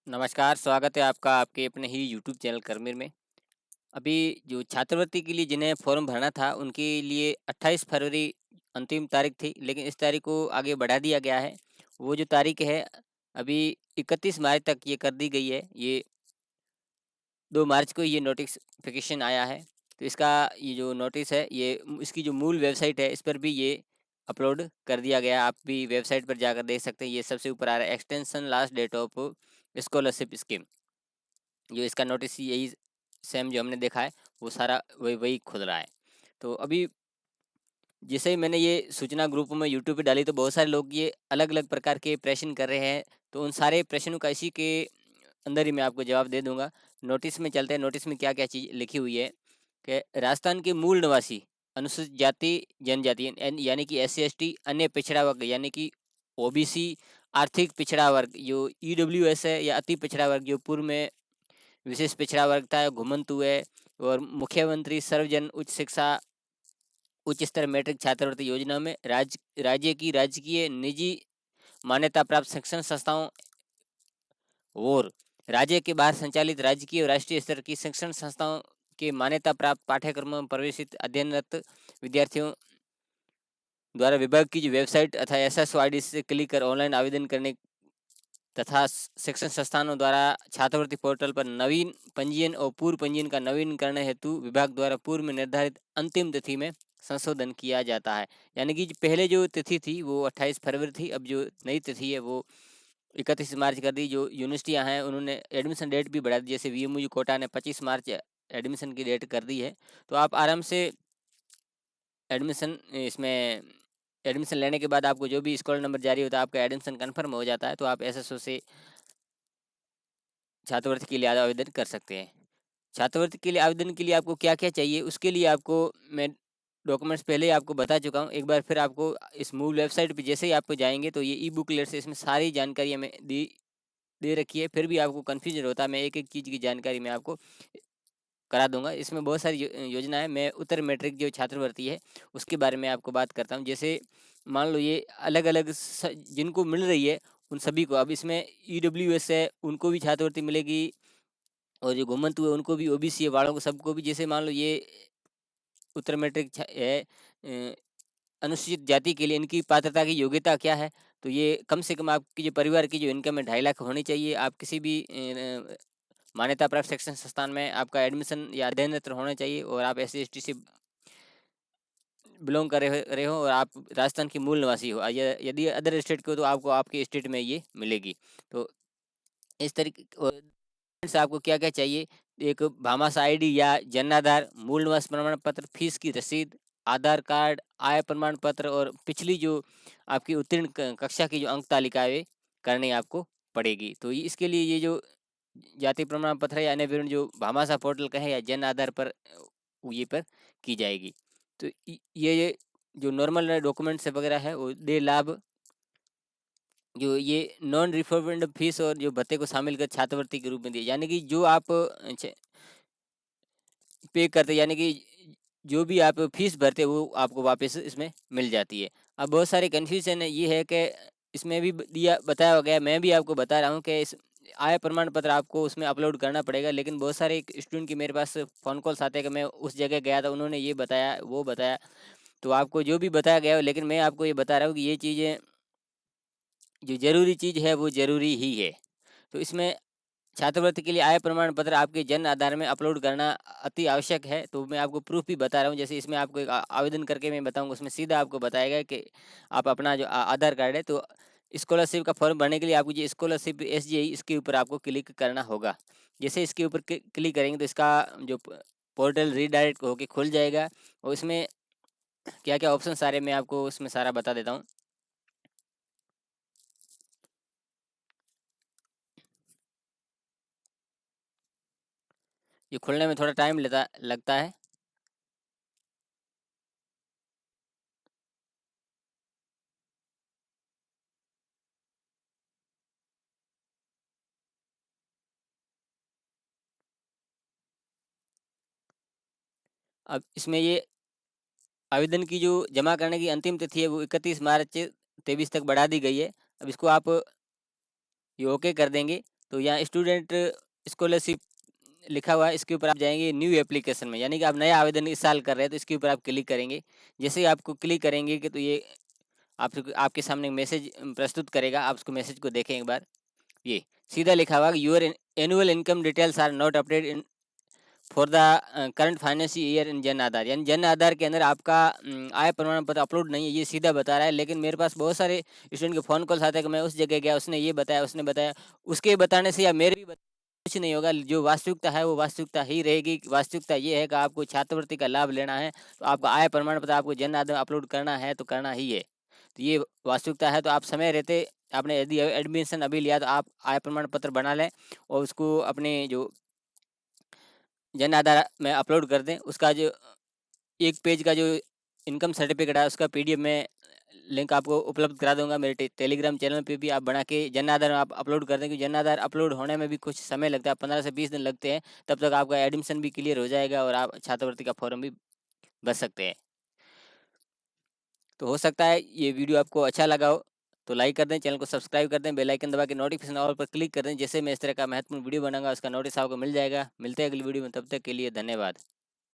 नमस्कार, स्वागत है आपका आपके अपने ही यूट्यूब चैनल करमिर में। अभी जो छात्रवृत्ति के लिए जिन्हें फॉर्म भरना था, उनके लिए 28 फरवरी अंतिम तारीख थी, लेकिन इस तारीख को आगे बढ़ा दिया गया है। वो जो तारीख है, अभी 31 मार्च तक ये कर दी गई है। ये 2 मार्च को ये नोटिफ़िकेशन आया है। तो इसका ये जो नोटिस है, ये इसकी जो मूल वेबसाइट है, इस पर भी ये अपलोड कर दिया गया है। आप भी वेबसाइट पर जाकर देख सकते हैं। ये सबसे ऊपर आ रहा है, extension last date of scholarship scheme. जो इसका नोटिस यही सेम जो हमने देखा है, वो सारा वही वही खुल रहा है। तो अभी जैसे ही मैंने ये सूचना ग्रुप में यूट्यूब पे डाली, तो बहुत सारे लोग ये अलग अलग प्रकार के प्रश्न कर रहे हैं। तो उन सारे प्रश्नों का इसी के अंदर ही मैं आपको जवाब दे दूंगा। नोटिस में चलते हैं। नोटिस में क्या क्या चीज़ लिखी हुई है कि राजस्थान के मूल निवासी अनुसूचित जाति जनजाति यानी कि SC ST, अन्य पिछड़ा वर्ग यानी कि OBC, आर्थिक पिछड़ा वर्ग जो EWS है, या अति पिछड़ा वर्ग जो पूर्व में विशेष पिछड़ा वर्ग था, घुमंतु है, और मुख्यमंत्री सर्वजन उच्च शिक्षा उच्च स्तर मैट्रिक छात्रवृत्ति योजना में राज्य की राजकीय निजी मान्यता प्राप्त शिक्षण संस्थाओं और राज्य के बाहर संचालित राजकीय और राष्ट्रीय स्तर की शिक्षण संस्थाओं के मान्यता प्राप्त पाठ्यक्रमों में प्रवेशित अध्ययनरत विद्यार्थियों द्वारा विभाग की जो वेबसाइट अथा SSO ID से क्लिक कर ऑनलाइन आवेदन करने तथा शिक्षण संस्थानों द्वारा छात्रवृत्ति पोर्टल पर नवीन पंजीयन और पूर्व पंजीयन का नवीनीकरण हेतु विभाग द्वारा पूर्व में निर्धारित अंतिम तिथि में संशोधन किया जाता है। यानी कि पहले जो तिथि थी वो 28 फरवरी थी, अब जो नई तिथि है वो 31 मार्च कर दी। जो यूनिवर्सिटियां हैं उन्होंने एडमिशन डेट भी बढ़ा दी, जैसे VMU कोटा ने 25 मार्च एडमिशन की डेट कर दी है। तो आप आराम से एडमिशन इसमें एडमिशन लेने के बाद आपको जो भी स्कॉलर नंबर जारी होता है, आपका एडमिशन कन्फर्म हो जाता है, तो आप SSO से छात्रवृत्ति के लिए आवेदन कर सकते हैं। छात्रवृत्ति के लिए आवेदन के लिए आपको क्या-क्या चाहिए, उसके लिए आपको मैं डॉक्यूमेंट्स पहले ही आपको बता चुका हूँ। एक बार फिर आपको इस मूल वेबसाइट पे जैसे ही आपको जाएँगे, तो ये ई-बुकलेट से इसमें सारी जानकारियाँ मैं दे रखी है। फिर भी आपको कन्फ्यूजन होता है, मैं एक-एक चीज़ की जानकारी मैं आपको करा दूँगा। इसमें बहुत सारी योजना है। मैं उत्तर मैट्रिक जो छात्रवृत्ति है, उसके बारे में आपको बात करता हूँ। जैसे मान लो ये अलग-अलग जिनको मिल रही है, उन सभी को अब इसमें EWS है, उनको भी छात्रवृत्ति मिलेगी, और जो घुमंतु है उनको भी, OBC वालों को सबको भी। जैसे मान लो ये उत्तर मैट्रिक है, अनुसूचित जाति के लिए इनकी पात्रता की योग्यता क्या है, तो ये कम से कम आपकी जो परिवार की जो इनकम है 2.5 लाख होनी चाहिए। आप किसी भी मान्यता प्राप्त शिक्षण संस्थान में आपका एडमिशन या अध्ययनरत होना चाहिए, और आप SC ST से बिलोंग कर रहे हो, और आप राजस्थान के मूल निवासी हो। यदि अदर स्टेट के हो, तो आपको आपके स्टेट में ये मिलेगी। तो इस तरीके से आपको क्या-क्या चाहिए, एक भामाशाह ID या जन आधार, मूल निवास प्रमाण पत्र, फीस की रसीद, आधार कार्ड, आय प्रमाण पत्र, और पिछली जो आपकी उत्तीर्ण कक्षा की जो अंक तालिका है, वे करनी आपको पड़ेगी। तो इसके लिए ये जो जाति प्रमाण पत्र है या अन्य विवरण जो भामाशाह पोर्टल का है या जन आधार पर ये पर की जाएगी। तो ये जो नॉर्मल डॉक्यूमेंट्स वगैरह है वो दे लाभ, जो ये नॉन रिफंडेबल फीस और जो भत्ते को शामिल कर छात्रवृत्ति के रूप में दिए, यानी कि जो आप पे करते, यानी कि जो भी आप फीस भरते वो आपको वापस इसमें मिल जाती है। अब बहुत सारे कन्फ्यूजन है, ये है कि इसमें भी दिया बताया गया, मैं भी आपको बता रहा हूँ कि इस आय प्रमाण पत्र आपको उसमें अपलोड करना पड़ेगा। लेकिन बहुत सारे स्टूडेंट की मेरे पास फ़ोन कॉल्स आते हैं कि मैं उस जगह गया था, उन्होंने ये बताया वो बताया। तो आपको जो भी बताया गया हो, लेकिन मैं आपको ये बता रहा हूँ कि ये चीज़ें जो ज़रूरी चीज़ है वो ज़रूरी ही है। तो इसमें छात्रवृत्ति के लिए आय प्रमाण पत्र आपके जन आधार में अपलोड करना अति आवश्यक है। तो मैं आपको प्रूफ भी बता रहा हूँ। जैसे इसमें आपको एक आवेदन करके मैं बताऊँगा, उसमें सीधा आपको बताएगा कि आप अपना जो आधार कार्ड है, तो स्कॉलरशिप का फॉर्म भरने के लिए आपको जो स्कॉलरशिप SGI, इसके ऊपर आपको क्लिक करना होगा। जैसे इसके ऊपर क्लिक करेंगे, तो इसका जो पोर्टल रीडायरेक्ट होके खुल जाएगा, और इसमें क्या क्या ऑप्शन सारे मैं आपको उसमें सारा बता देता हूँ। ये खुलने में थोड़ा टाइम लगता है। अब इसमें ये आवेदन की जो जमा करने की अंतिम तिथि है, वो 31 मार्च 23 तक बढ़ा दी गई है। अब इसको आप ये ओके कर देंगे, तो यहाँ स्टूडेंट स्कॉलरशिप लिखा हुआ है, इसके ऊपर आप जाएंगे न्यू एप्लीकेशन में, यानी कि आप नया आवेदन इस साल कर रहे हैं तो इसके ऊपर आप क्लिक करेंगे। जैसे ही आपको क्लिक करेंगे कि तो ये आपके सामने मैसेज प्रस्तुत करेगा, आप उसको मैसेज को देखें एक बार। ये सीधा लिखा हुआ your annual income details are not update in for the current financial year in Jan Aadhaar, यानी जन आधार के अंदर आपका आय प्रमाण पत्र अपलोड नहीं है, ये सीधा बता रहा है। लेकिन मेरे पास बहुत सारे स्टूडेंट के फ़ोन कॉल्स आते हैं कि मैं उस जगह गया, उसने ये बताया, उसने बताया। उसके बताने से या मेरे भी कुछ नहीं होगा। जो वास्तविकता है वो वास्तविकता ही रहेगी। वास्तविकता ये है कि आपको छात्रवृत्ति का लाभ लेना है तो आपका आय प्रमाण पत्र आपको जन आधार अपलोड करना है तो करना ही है। तो ये वास्तविकता है। तो आप समय रहते, आपने यदि एडमिशन अभी लिया तो आप आय प्रमाण पत्र बना लें और उसको अपने जो जन आधार में अपलोड कर दें। उसका जो एक पेज का जो इनकम सर्टिफिकेट है उसका पीडीएफ में लिंक आपको उपलब्ध करा दूंगा। मेरे टेलीग्राम चैनल पे भी आप बना के जन आधार में आप अपलोड कर दें, क्योंकि जन आधार अपलोड होने में भी कुछ समय लगता है, 15 से 20 दिन लगते हैं। तब तक आपका एडमिशन भी क्लियर हो जाएगा और आप छात्रवृत्ति का फॉर्म भी भर सकते हैं। तो हो सकता है ये वीडियो आपको अच्छा लगा हो तो लाइक कर दें, चैनल को सब्सक्राइब कर दें, बेल आइकन दबा के नोटिफिकेशन ऑल पर क्लिक कर दें। जैसे मैं इस तरह का महत्वपूर्ण वीडियो बनाऊंगा उसका नोटिस आपको मिल जाएगा। मिलते हैं अगली वीडियो में, तब तक के लिए धन्यवाद।